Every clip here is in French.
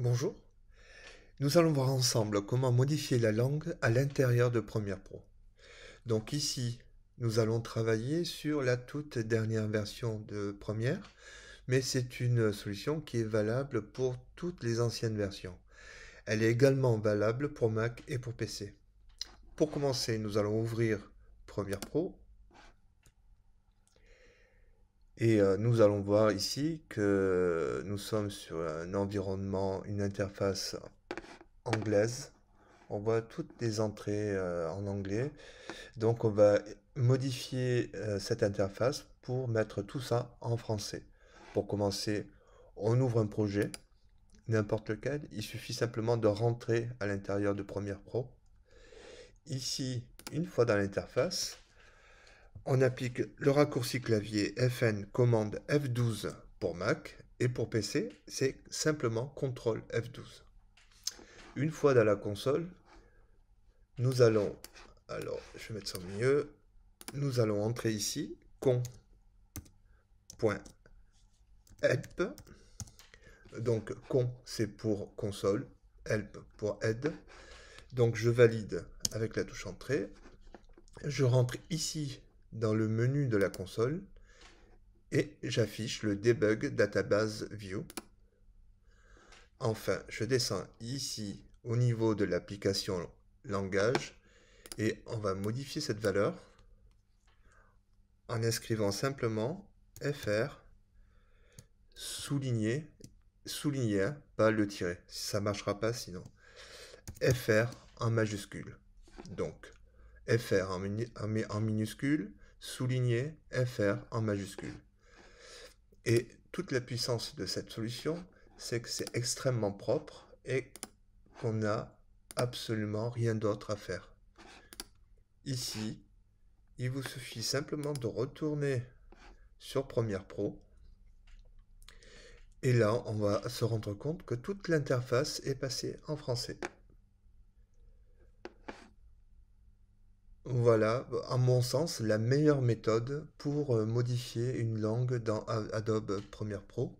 Bonjour, nous allons voir ensemble comment modifier la langue à l'intérieur de Premiere Pro. Donc ici, nous allons travailler sur la toute dernière version de Premiere, mais c'est une solution qui est valable pour toutes les anciennes versions. Elle est également valable pour Mac et pour PC. Pour commencer, nous allons ouvrir Premiere Pro et nous allons voir ici que nous sommes sur un environnement, une interface anglaise. On voit toutes les entrées en anglais. Donc on va modifier cette interface pour mettre tout ça en français. Pour commencer, on ouvre un projet, n'importe lequel. Il suffit simplement de rentrer à l'intérieur de Premiere Pro. Ici, une fois dans l'interface, on applique le raccourci clavier FN commande F12 pour Mac et pour PC, c'est simplement CTRL F12. Une fois dans la console, nous allons, alors je vais mettre ça au milieu, nous allons entrer ici, con.help, donc con c'est pour console, help pour aide, donc je valide avec la touche entrée, je rentre ici dans le menu de la console et j'affiche le debug database view. Enfin, je descends ici au niveau de l'application langage et on va modifier cette valeur en inscrivant simplement fr souligné, pas le tiret, ça marchera pas sinon. fr en majuscule. Donc fr en minuscule, souligné fr en majuscule. Et toute la puissance de cette solution, c'est que c'est extrêmement propre et qu'on n'a absolument rien d'autre à faire. Ici, il vous suffit simplement de retourner sur Premiere Pro. Et là, on va se rendre compte que toute l'interface est passée en français. Voilà, à mon sens, la meilleure méthode pour modifier une langue dans Adobe Premiere Pro.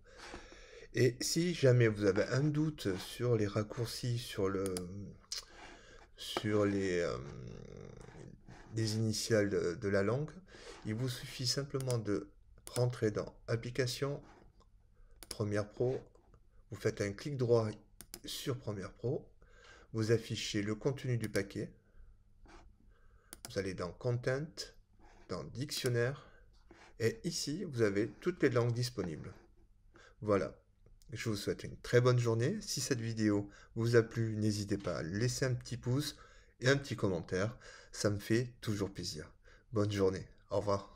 Et si jamais vous avez un doute sur les raccourcis, sur les initiales de la langue, il vous suffit simplement de rentrer dans Applications, Premiere Pro, vous faites un clic droit sur Premiere Pro, vous affichez le contenu du paquet, vous allez dans Content, dans Dictionnaire, et ici, vous avez toutes les langues disponibles. Voilà, je vous souhaite une très bonne journée. Si cette vidéo vous a plu, n'hésitez pas à laisser un petit pouce et un petit commentaire. Ça me fait toujours plaisir. Bonne journée, au revoir.